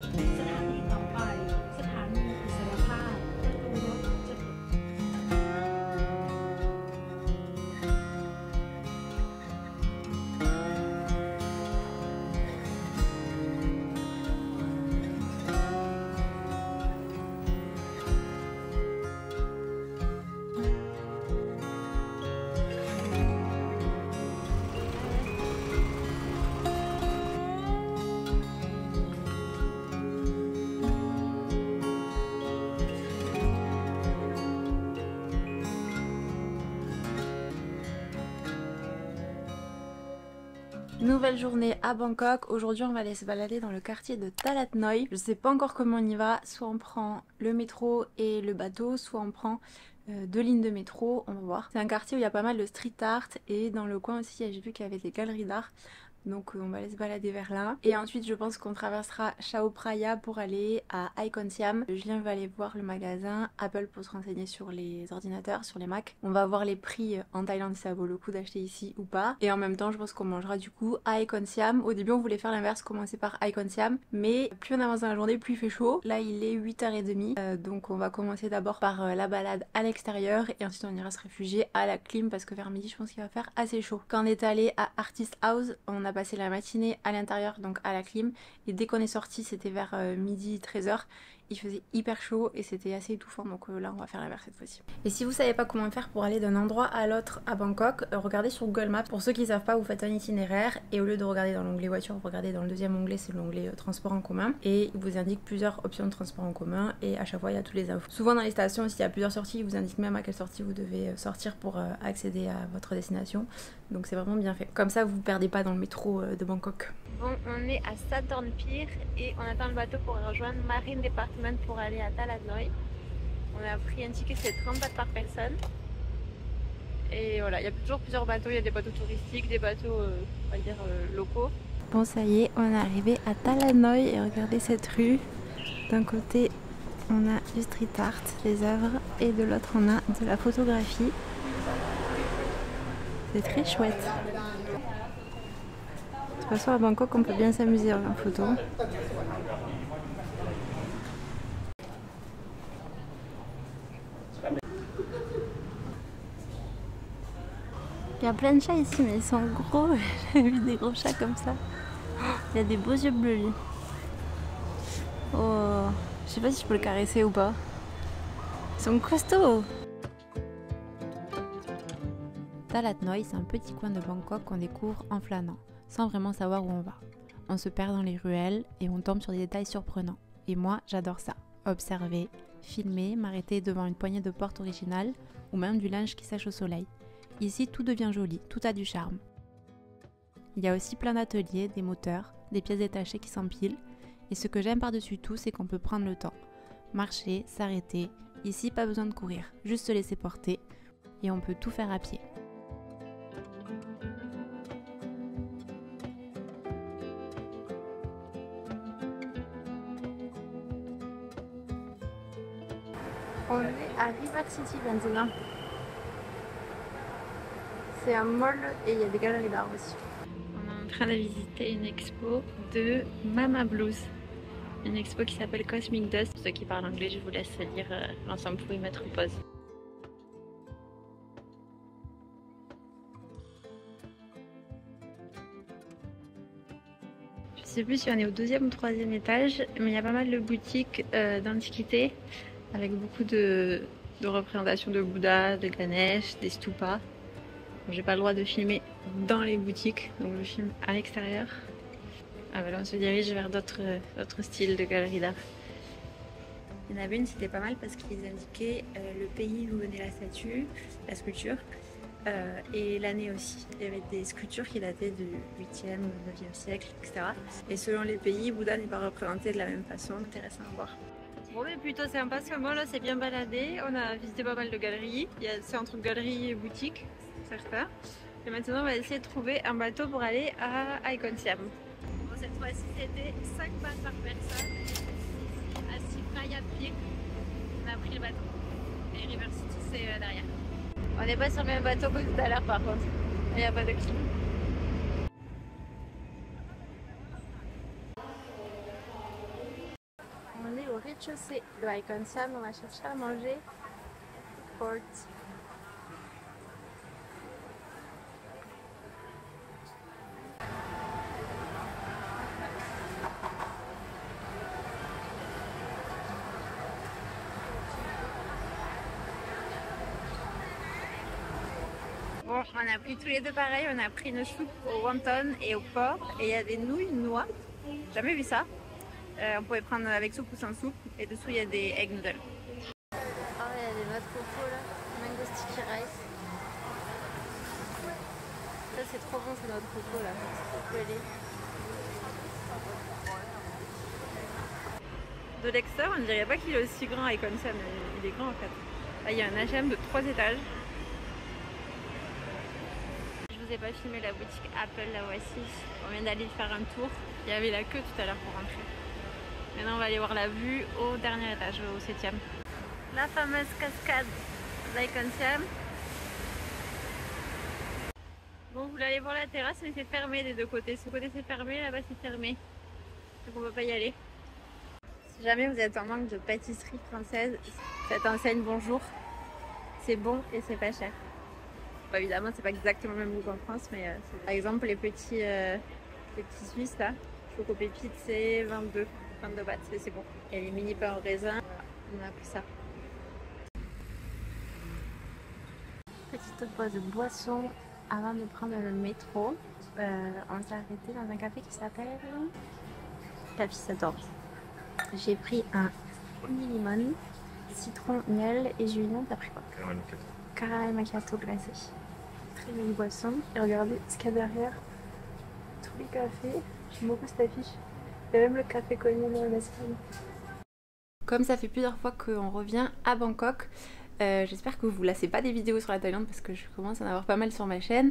สถานีต่อไปสถานีอิสรภาพประตูรถจะเปิด Nouvelle journée à Bangkok. Aujourd'hui on va aller se balader dans le quartier de Talat Noi. Je sais pas encore comment on y va, soit on prend le métro et le bateau, soit on prend deux lignes de métro, on va voir. C'est un quartier où il y a pas mal de street art et dans le coin aussi j'ai vu qu'il y avait des galeries d'art. Donc on va aller se balader vers là. Et ensuite je pense qu'on traversera Chao Phraya pour aller à Icon Siam. Julien va aller voir le magasin Apple pour se renseigner sur les ordinateurs, sur les Mac. On va voir les prix en Thaïlande si ça vaut le coup d'acheter ici ou pas. Et en même temps je pense qu'on mangera du coup à Icon Siam. Au début on voulait faire l'inverse, commencer par Icon Siam. Mais plus on avance dans la journée, plus il fait chaud. Là il est 8h30. Donc on va commencer d'abord par la balade à l'extérieur. Et ensuite on ira se réfugier à la clim parce que vers midi je pense qu'il va faire assez chaud. Quand on est allé à Artist House, on a passé la matinée à l'intérieur, donc à la clim, et dès qu'on est sorti c'était vers midi 13h, il faisait hyper chaud et c'était assez étouffant, donc là on va faire l'inverse cette fois-ci. Et si vous savez pas comment faire pour aller d'un endroit à l'autre à Bangkok, regardez sur Google Maps. Pour ceux qui savent pas, vous faites un itinéraire et au lieu de regarder dans l'onglet voiture, vous regardez dans le deuxième onglet, c'est l'onglet transport en commun, et il vous indique plusieurs options de transport en commun et à chaque fois il y a toutes les infos. Souvent dans les stations, s'il y a plusieurs sorties, il vous indique même à quelle sortie vous devez sortir pour accéder à votre destination, donc c'est vraiment bien fait. Comme ça vous vous perdez pas dans le métro de Bangkok. Bon, on est à Sathorn Pier et on attend le bateau pour rejoindre Marine Department pour aller à Talat Noi. On a pris un ticket, c'est 30 bahts par personne. Et voilà, il y a toujours plusieurs bateaux, il y a des bateaux touristiques, des bateaux, on va dire, locaux. Bon, ça y est, on est arrivé à Talat Noi et regardez cette rue. D'un côté, on a du street art, les œuvres, et de l'autre, on a de la photographie. C'est très chouette. De toute façon à Bangkok on peut bien s'amuser en photo. Il y a plein de chats ici mais ils sont gros. J'ai vu des gros chats comme ça. Il y a des beaux yeux bleus lui. Oh, je sais pas si je peux le caresser ou pas. Ils sont costauds. Talat Noi, c'est un petit coin de Bangkok qu'on découvre en flânant, sans vraiment savoir où on va. On se perd dans les ruelles et on tombe sur des détails surprenants. Et moi, j'adore ça. Observer, filmer, m'arrêter devant une poignée de porte originale ou même du linge qui sèche au soleil. Ici, tout devient joli, tout a du charme. Il y a aussi plein d'ateliers, des moteurs, des pièces détachées qui s'empilent. Et ce que j'aime par-dessus tout, c'est qu'on peut prendre le temps. Marcher, s'arrêter. Ici, pas besoin de courir, juste se laisser porter. Et on peut tout faire à pied. On est à River City maintenant. C'est un mall et il y a des galeries d'art aussi. On est en train de visiter une expo de Mama Blues. Une expo qui s'appelle Cosmic Dust. Pour ceux qui parlent anglais, je vous laisse lire l'ensemble pour y mettre pause. Je sais plus si on est au 2e ou 3e étage, mais il y a pas mal de boutiques d'antiquités avec beaucoup de représentations de Bouddha, de Ganesh, des stupas. Bon, j'ai pas le droit de filmer dans les boutiques, donc je filme à l'extérieur. Ah bah là on se dirige vers d'autres styles de galeries d'art. Il y en avait une, c'était pas mal parce qu'ils indiquaient le pays d'où venait la statue, la sculpture, et l'année aussi. Il y avait des sculptures qui dataient du 8e, 9e siècle, etc. Et selon les pays, Bouddha n'est pas représenté de la même façon. Intéressant à voir. Bon, mais plutôt sympa parce que moi là c'est bien baladé. On a visité pas mal de galeries. C'est entre galeries et boutiques, certains. Et maintenant on va essayer de trouver un bateau pour aller à Icon Siam. Bon, cette fois-ci c'était 5 bahts par personne. À Siphraya Pier, on a pris le bateau. Et River City c'est derrière. On n'est pas sur le même bateau que tout à l'heure par contre. Il n'y a pas de clim. rez-de-chaussée de Icon Siam, on va chercher à manger. Porte. Bon, on a pris tous les deux pareil, on a pris une soupe au wonton et au porc et il y a des nouilles noix, jamais vu ça. On pouvait prendre avec soupe ou sans soupe et dessous il y a des egg noodles. Ah il y a des noix de coco là, mango sticky rice. Ça c'est trop bon ces noix de coco là, c'est pelé. De l'extérieur on ne dirait pas qu'il est aussi grand avec comme ça, mais il est grand en fait. Là il y a un HM de 3 étages. Je vous ai pas filmé la boutique Apple, la voici. On vient d'aller faire un tour. Il y avait la queue tout à l'heure pour rentrer. Maintenant on va aller voir la vue au dernier étage, au 7e. La fameuse cascade d'Icon Siam. Bon, vous voulez aller voir la terrasse, mais c'est fermé des deux côtés. Ce côté c'est fermé, là-bas c'est fermé. Donc on ne peut pas y aller. Si jamais vous êtes en manque de pâtisserie française, cette enseigne bonjour. C'est bon et c'est pas cher. Bon, évidemment, c'est pas exactement le même goût qu'en France, mais par exemple les petits Suisses là, choco pépites, c'est 22 bahts, c'est bon. Et les mini pains au raisin, on a pris ça. Petite pause de boisson avant de prendre le métro. On s'est arrêté dans un café qui s'appelle Café 14. J'ai pris un limon, citron, miel et Julien, t'as pris quoi? Caramel macchiato glacé. Très jolie boisson. Et regardez ce qu'il y a derrière. Tous les cafés. J'aime beaucoup cette affiche. Il y a même le café connu dans la Espagne. Comme ça fait plusieurs fois qu'on revient à Bangkok, j'espère que vous ne vous lassez pas des vidéos sur la Thaïlande parce que je commence à en avoir pas mal sur ma chaîne.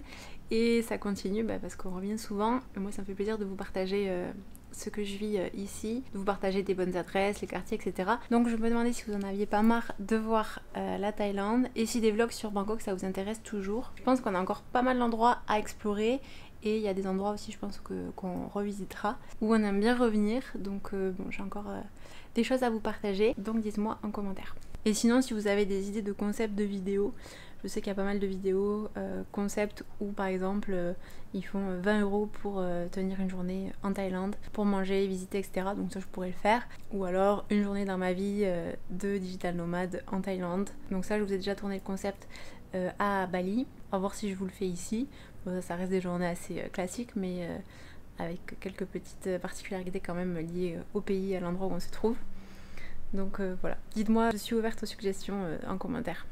Et ça continue parce qu'on revient souvent. Et moi ça me fait plaisir de vous partager ce que je vis ici, de vous partager des bonnes adresses, les quartiers, etc. Donc je me demandais si vous en aviez pas marre de voir la Thaïlande et si des vlogs sur Bangkok ça vous intéresse toujours. Je pense qu'on a encore pas mal d'endroits à explorer et il y a des endroits aussi je pense qu'on revisitera où on aime bien revenir. Donc bon, j'ai encore des choses à vous partager, donc dites-moi en commentaire. Et sinon si vous avez des idées de concepts de vidéos, je sais qu'il y a pas mal de vidéos concept où par exemple ils font 20 € pour tenir une journée en Thaïlande, pour manger, visiter, etc. Donc ça je pourrais le faire. Ou alors une journée dans ma vie de digital nomade en Thaïlande. Donc ça je vous ai déjà tourné le concept à Bali. On va voir si je vous le fais ici. Bon, ça reste des journées assez classiques mais avec quelques petites particularités quand même liées au pays, à l'endroit où on se trouve. Donc voilà, dites-moi, je suis ouverte aux suggestions en commentaire.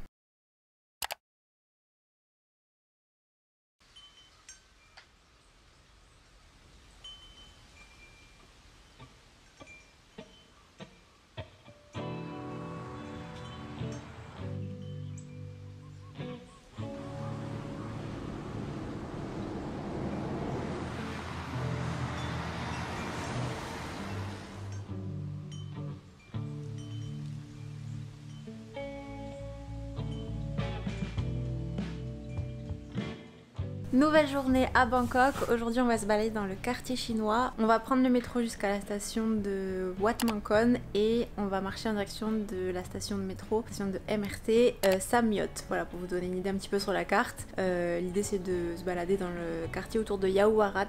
Nouvelle journée à Bangkok. Aujourd'hui on va se balader dans le quartier chinois. On va prendre le métro jusqu'à la station de Wat Mang Kon et on va marcher en direction de la station de métro, station de MRT Samyot. Voilà, pour vous donner une idée un petit peu sur la carte. L'idée c'est de se balader dans le quartier autour de Yaowarat.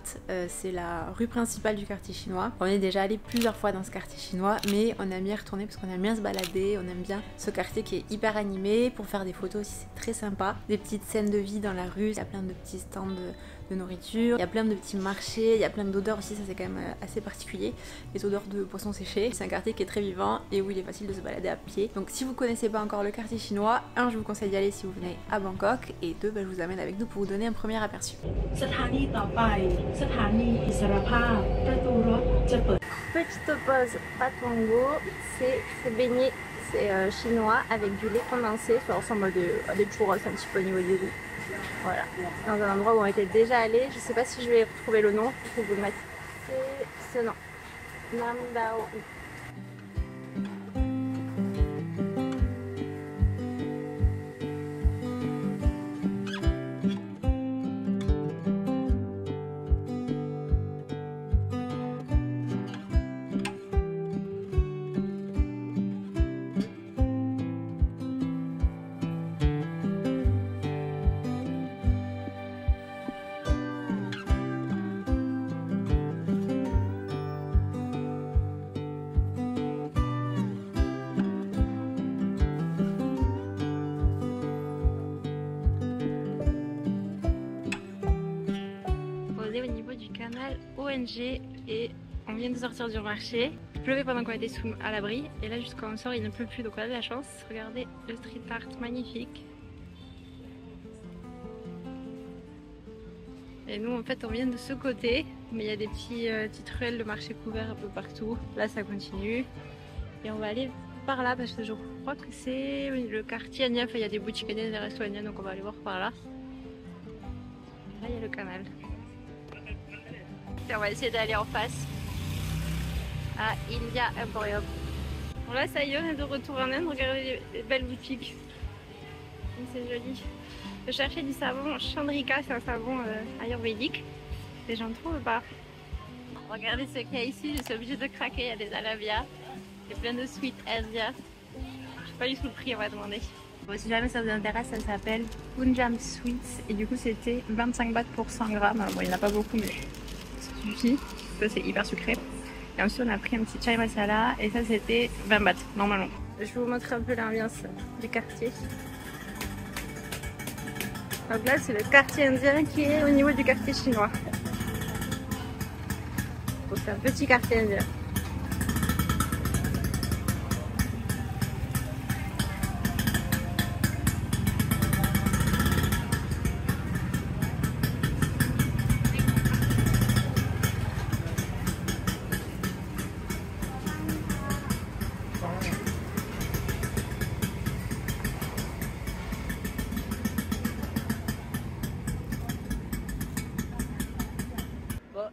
C'est la rue principale du quartier chinois. On est déjà allé plusieurs fois dans ce quartier chinois, mais on aime bien y retourner parce qu'on aime bien se balader, on aime bien ce quartier qui est hyper animé. Pour faire des photos aussi c'est très sympa. Des petites scènes de vie dans la rue, il y a plein de petits stands de nourriture, il y a plein de petits marchés, il y a plein d'odeurs aussi, ça c'est quand même assez particulier, les odeurs de poissons séchés. C'est un quartier qui est très vivant et où il est facile de se balader à pied. Donc si vous connaissez pas encore le quartier chinois, un, je vous conseille d'y aller si vous venez à Bangkok, et deux, je vous amène avec nous pour vous donner un premier aperçu. Petite pause Patongo, c'est beignets, c'est chinois avec du lait condensé, ça ressemble à des churros un petit peu au niveau du goût. Voilà, dans un endroit où on était déjà allé. Je sais pas si je vais retrouver le nom, il faut vous le mettre. C'est ce nom, Nam Dao. ONG et on vient de sortir du marché. Il pleuvait pendant qu'on était à l'abri et là juste quand on sort il ne pleut plus donc on a de la chance. Regardez le street art magnifique. Et nous en fait on vient de ce côté mais il y a des petites ruelles de marché couvert un peu partout. Là ça continue et on va aller par là parce que je crois que c'est le quartier indien. Enfin, il y a des boutiques indiennes, des restos indiens donc on va aller voir par là. Là il y a le canal. Et on va essayer d'aller en face à India Emporium. Bon là ça y est on est de retour en Inde, regardez les belles boutiques. C'est joli. Je cherchais du savon Chandrika, c'est un savon ayurvédique. Et j'en trouve pas. Regardez ce qu'il y a ici, je suis obligée de craquer, il y a des alavias. Il y a plein de sweet Asia. Je sais pas du tout le prix, on va demander. Bon, si jamais ça vous intéresse, ça s'appelle Punjab Sweets. Et du coup c'était 25 bahts pour 100 grammes. Bon il n'y en a pas beaucoup mais ça suffit. Ça c'est hyper sucré. Et ensuite on a pris un petit chai masala et ça c'était 20 bahts normalement. Je vais vous montrer un peu l'ambiance du quartier. Donc là c'est le quartier indien qui est au niveau du quartier chinois. Donc c'est un petit quartier indien.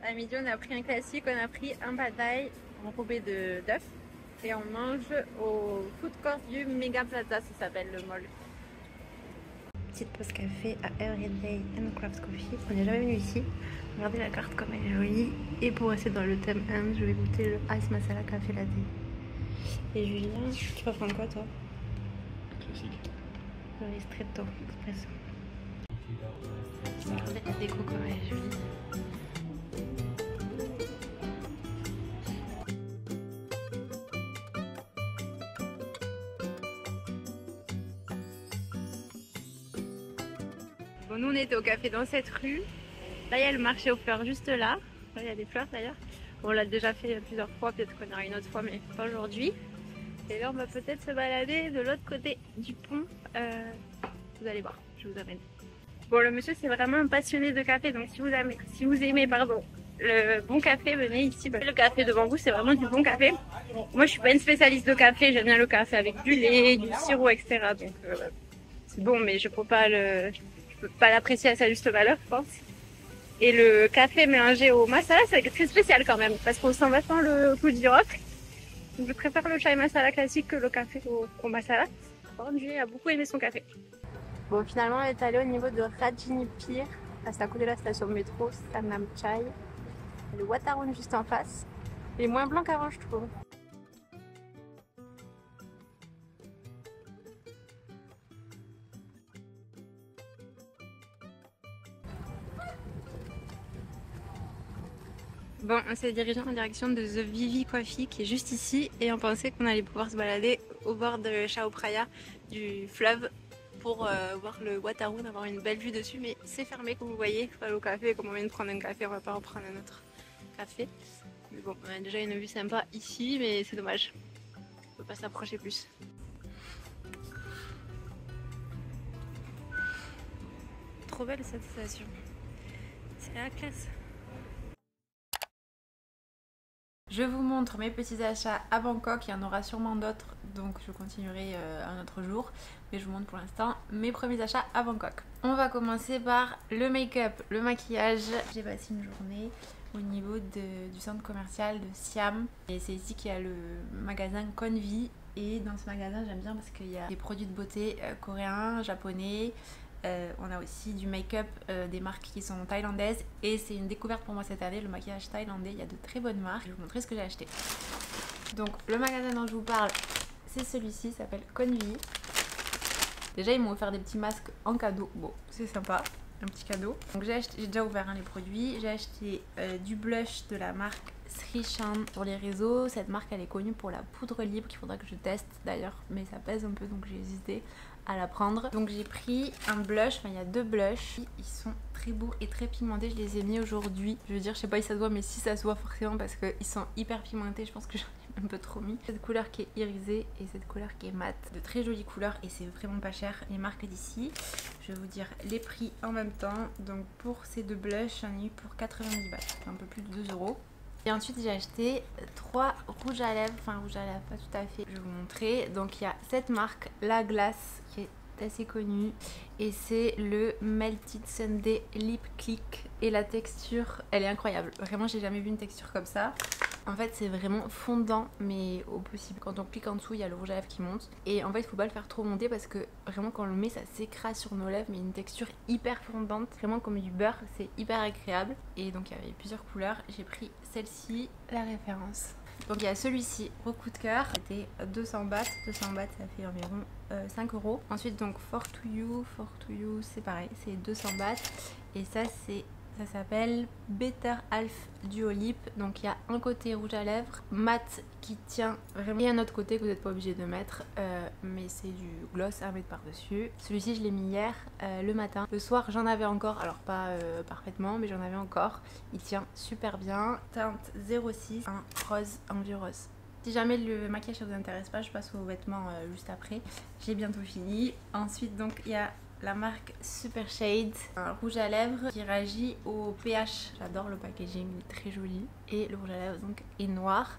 À midi on a pris un classique, on a pris un pad thai enrobé d'œufs et on mange au food court du Mega Plaza, ça s'appelle le mall. Petite pause café à Everyday and Craft Coffee, on n'est jamais venu ici. Regardez la carte comme elle est jolie et pour rester dans le thème Inde, je vais goûter le Ice Masala Café Latte. Et Julien, tu vas prendre quoi toi? Classique. Le ristretto expresso. Regardez la déco comme elle est jolie. Bon, nous on était au café dans cette rue. Là il y a le marché aux fleurs juste là. Là il y a des fleurs d'ailleurs. On l'a déjà fait plusieurs fois, peut-être qu'on ira une autre fois mais pas aujourd'hui. Et là on va peut-être se balader de l'autre côté du pont. Vous allez voir, je vous amène. Bon le monsieur c'est vraiment un passionné de café donc si vous aimez le bon café, venez ici. Le café devant vous c'est vraiment du bon café. Moi je suis pas une spécialiste de café, j'aime bien le café avec du lait, du sirop etc. Donc c'est bon mais je peux pas l'apprécier à sa juste valeur je pense. Et le café mélangé au masala c'est très spécial quand même parce qu'on sent vachement le goût du rock. Donc je préfère le chai masala classique que le café au masala. Par contre Julie a beaucoup aimé son café. Bon finalement on est allé au niveau de Rajini Pier, c'est à côté de la station de métro Sanam Chai. Le Watarun juste en face. Il est moins blanc qu'avant je trouve. Bon, on s'est dirigé en direction de The Vivi Coffee qui est juste ici et on pensait qu'on allait pouvoir se balader au bord de Chao Phraya, du fleuve, pour voir le Watarun, avoir une belle vue dessus, mais c'est fermé comme vous voyez. Il faut aller au café, comme on vient de prendre un café, on va pas reprendre un autre café. Mais bon, on a déjà une vue sympa ici, mais c'est dommage. On peut pas s'approcher plus. Trop belle cette station. C'est la classe. Je vous montre mes petits achats à Bangkok, il y en aura sûrement d'autres, donc je continuerai un autre jour. Mais je vous montre pour l'instant mes premiers achats à Bangkok. On va commencer par le make-up, le maquillage. J'ai passé une journée au niveau du centre commercial de Siam. Et c'est ici qu'il y a le magasin Convi. Et dans ce magasin j'aime bien parce qu'il y a des produits de beauté coréens, japonais. On a aussi du make-up des marques qui sont thaïlandaises et c'est une découverte pour moi cette année, le maquillage thaïlandais, il y a de très bonnes marques. Je vais vous montrer ce que j'ai acheté. Donc le magasin dont je vous parle, c'est celui-ci, s'appelle Convi. Déjà ils m'ont offert des petits masques en cadeau, bon c'est sympa. un petit cadeau. Donc j'ai déjà ouvert les produits. J'ai acheté du blush de la marque Srishan sur les réseaux. Cette marque elle est connue pour la poudre libre qu'il faudra que je teste d'ailleurs, mais ça pèse un peu donc j'ai hésité à la prendre. Donc j'ai pris un blush, enfin il y a 2 blushs, ils sont très beaux et très pigmentés, je les ai mis aujourd'hui. Je veux dire, je sais pas si ça se voit, mais si ça se voit forcément parce qu'ils sont hyper pigmentés, je pense que j'en ai un peu trop mis. Cette couleur qui est irisée et cette couleur qui est mate, de très jolies couleurs et c'est vraiment pas cher. Les marques d'ici, je vais vous dire les prix en même temps. Donc pour ces 2 blushs, j'en ai eu pour 90 bahts, un peu plus de 2 euros. Et ensuite j'ai acheté 3 rouges à lèvres, enfin rouges à lèvres pas tout à fait, je vais vous montrer. Donc il y a cette marque, La Glace, qui est assez connue et c'est le Melted Sunday Lip Click et la texture elle est incroyable, vraiment j'ai jamais vu une texture comme ça. En fait c'est vraiment fondant mais au possible. Quand on clique en dessous il y a le rouge à lèvres qui monte et en fait il faut pas le faire trop monter parce que vraiment quand on le met ça s'écrase sur nos lèvres, mais une texture hyper fondante, vraiment comme du beurre, c'est hyper agréable. Et donc il y avait plusieurs couleurs, j'ai pris celle-ci, la référence. Donc il y a celui-ci au coup de cœur, c'était 200 bahts, 200 bahts ça fait environ 5 euros. Ensuite donc For To You c'est pareil, c'est 200 bahts et ça s'appelle Better Half Duo Lip. Donc il y a un côté rouge à lèvres mat qui tient vraiment et un autre côté que vous n'êtes pas obligé de mettre, mais c'est du gloss à mettre par dessus. Celui-ci je l'ai mis hier le matin. Le soir j'en avais encore, alors pas parfaitement mais j'en avais encore. Il tient super bien. Teinte 06, un rose, un vieux rose. Si jamais le maquillage ne vous intéresse pas, je passe aux vêtements juste après. J'ai bientôt fini. Ensuite donc il y a la marque Super Shade, un rouge à lèvres qui réagit au pH. J'adore le packaging, il est très joli. Et le rouge à lèvres donc est noir.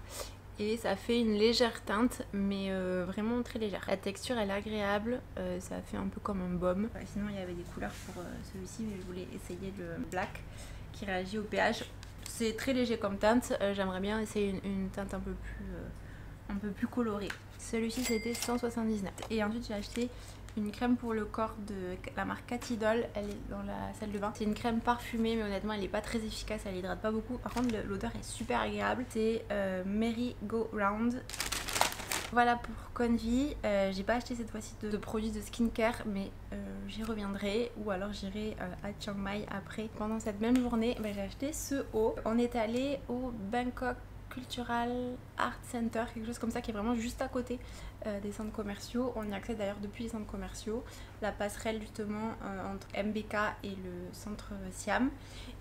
Et ça fait une légère teinte, mais vraiment très légère. La texture elle est agréable, ça fait un peu comme un baume. Sinon il y avait des couleurs pour celui-ci, mais je voulais essayer le black qui réagit au pH. C'est très léger comme teinte, j'aimerais bien essayer une teinte un peu plus colorée. Celui-ci c'était 179. Et ensuite j'ai acheté une crème pour le corps de la marque Cathy Doll, elle est dans la salle de bain. C'est une crème parfumée mais honnêtement elle n'est pas très efficace, elle hydrate pas beaucoup. Par contre l'odeur est super agréable, c'est Merry Go Round. Voilà pour Convi, j'ai pas acheté cette fois-ci de produits de skincare mais j'y reviendrai ou alors j'irai à Chiang Mai après. Pendant cette même journée j'ai acheté ce haut. On est allé au Bangkok Cultural Art Center, quelque chose comme ça qui est vraiment juste à côté des centres commerciaux. On y accède d'ailleurs depuis les centres commerciaux, la passerelle justement entre MBK et le centre Siam.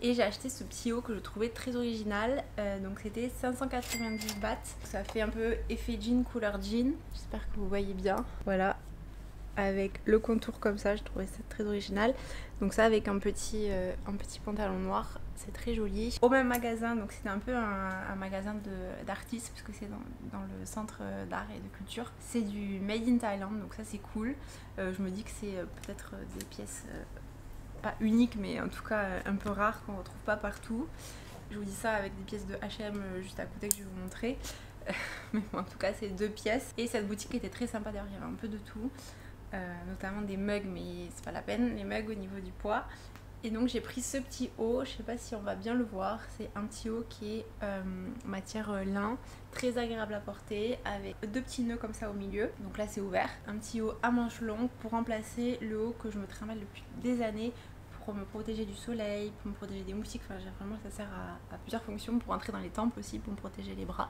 Et j'ai acheté ce petit haut que je trouvais très original, donc c'était 590 bahts. Ça fait un peu effet jean, couleur jean, j'espère que vous voyez bien. Voilà, avec le contour comme ça, je trouvais ça très original. Donc ça avec un petit pantalon noir, c'est très joli. Au même magasin, donc c'était un peu un magasin d'artistes parce que c'est dans le centre d'art et de culture. C'est du Made in Thailand, donc ça c'est cool. Je me dis que c'est peut-être des pièces pas uniques mais en tout cas un peu rares qu'on retrouve pas partout. Je vous dis ça avec des pièces de H&M juste à côté que je vais vous montrer. Mais bon, en tout cas c'est 2 pièces. Et cette boutique était très sympa d'ailleurs, il y avait un peu de tout. Notamment des mugs mais c'est pas la peine, les mugs au niveau du poids. Et donc j'ai pris ce petit haut, je sais pas si on va bien le voir, c'est un petit haut qui est matière lin, très agréable à porter avec 2 petits nœuds comme ça au milieu, donc là c'est ouvert. Un petit haut à manches longues pour remplacer le haut que je me trimballe depuis des années pour me protéger du soleil, pour me protéger des moustiques, enfin vraiment ça sert à plusieurs fonctions, pour entrer dans les temples aussi, pour me protéger les bras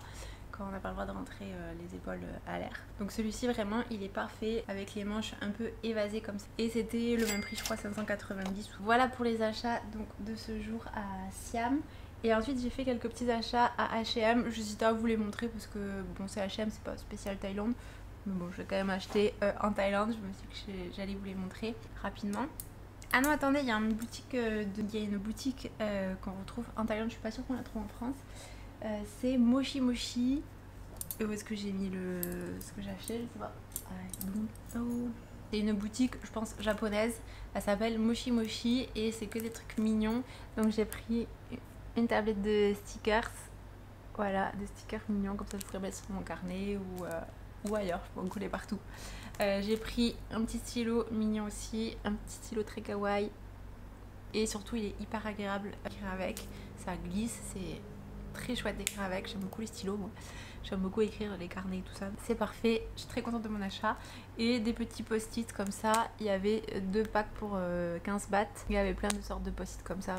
quand on n'a pas le droit de rentrer les épaules à l'air. Donc celui-ci vraiment il est parfait avec les manches un peu évasées comme ça. Et c'était le même prix je crois, 590. Voilà pour les achats donc de ce jour à Siam. Et ensuite j'ai fait quelques petits achats à H&M. J'hésitais à vous les montrer parce que bon c'est H&M, c'est pas spécial Thaïlande. Mais bon je vais quand même acheter en Thaïlande. Je me suis dit que j'allais vous les montrer rapidement. Ah non attendez, il y a une boutique, qu'on retrouve en Thaïlande, je suis pas sûre qu'on la trouve en France. C'est Mochi Mochi. Où est-ce que j'ai mis ce que j'ai acheté? Je sais pas. C'est une boutique, je pense, japonaise. Elle s'appelle Mochi Mochi et c'est que des trucs mignons. Donc j'ai pris une tablette de stickers. Voilà, des stickers mignons, comme ça je pourrais mettre sur mon carnet ou ailleurs, je peux en couler partout. J'ai pris un petit stylo mignon aussi, un petit stylo très kawaii. Et surtout il est hyper agréable à écrire avec. Ça glisse, c'est très chouette d'écrire avec, j'aime beaucoup les stylos moi. J'aime beaucoup écrire les carnets et tout ça. C'est parfait, je suis très contente de mon achat. Et des petits post-it comme ça. Il y avait 2 packs pour 15 bahts. Il y avait plein de sortes de post-it comme ça,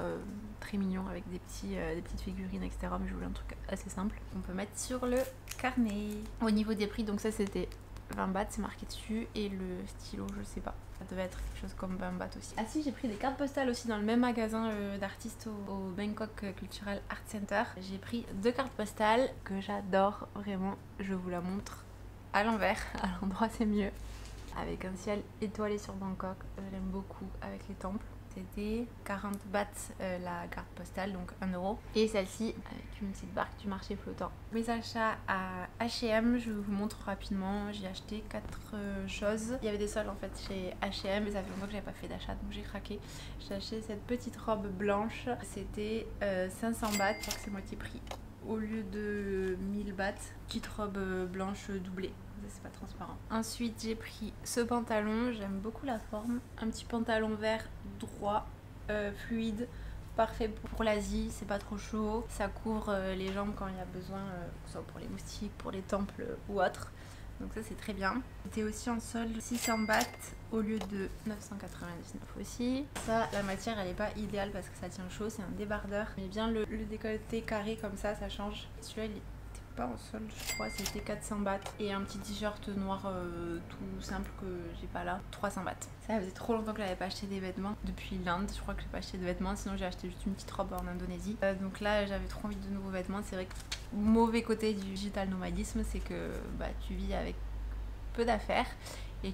très mignons avec des petites figurines, etc. Mais je voulais un truc assez simple qu'on peut mettre sur le carnet. Au niveau des prix, donc ça c'était 20 bahts, c'est marqué dessus. Et le stylo, je sais pas. Ça devait être quelque chose comme 20 bahts aussi. Ah si, j'ai pris des cartes postales aussi dans le même magasin d'artistes au Bangkok Cultural Art Center. J'ai pris 2 cartes postales que j'adore vraiment. Je vous la montre à l'envers. À l'endroit c'est mieux. Avec un ciel étoilé sur Bangkok. Je l'aime beaucoup avec les temples. C'était 40 bahts la carte postale, donc 1 €. Et celle-ci avec une petite barque du marché flottant. Mes achats à H&M, je vous montre rapidement. J'ai acheté 4 choses. Il y avait des soldes en fait chez H&M et ça fait longtemps que j'avais pas fait d'achat, donc j'ai craqué. J'ai acheté cette petite robe blanche. C'était 500 bahts, je crois que c'est moitié prix. Au lieu de 1000 bahts, petite robe blanche doublée. C'est pas transparent. Ensuite j'ai pris ce pantalon, j'aime beaucoup la forme. Un petit pantalon vert droit, fluide, parfait pour l'Asie, c'est pas trop chaud. Ça couvre les jambes quand il y a besoin, que ce soit pour les moustiques, pour les temples ou autre. Donc ça c'est très bien. C'était aussi en solde 600 bahts au lieu de 999 aussi. Ça, la matière elle est pas idéale parce que ça tient chaud, c'est un débardeur. Mais bien le décolleté carré comme ça change. Celui-là il est pas en solde, je crois, c'était 400 bahts et un petit t-shirt noir tout simple que j'ai pas là, 300 bahts. Ça faisait trop longtemps que j'avais pas acheté des vêtements depuis l'Inde, je crois que j'ai pas acheté de vêtements, sinon j'ai acheté juste une petite robe en Indonésie. Donc là j'avais trop envie de nouveaux vêtements. C'est vrai que le mauvais côté du digital nomadisme c'est que tu vis avec peu d'affaires et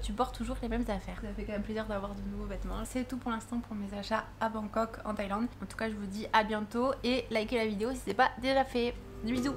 tu portes toujours les mêmes affaires. Ça fait quand même plaisir d'avoir de nouveaux vêtements. C'est tout pour l'instant pour mes achats à Bangkok en Thaïlande. En tout cas je vous dis à bientôt et likez la vidéo si c'est pas déjà fait. Des bisous.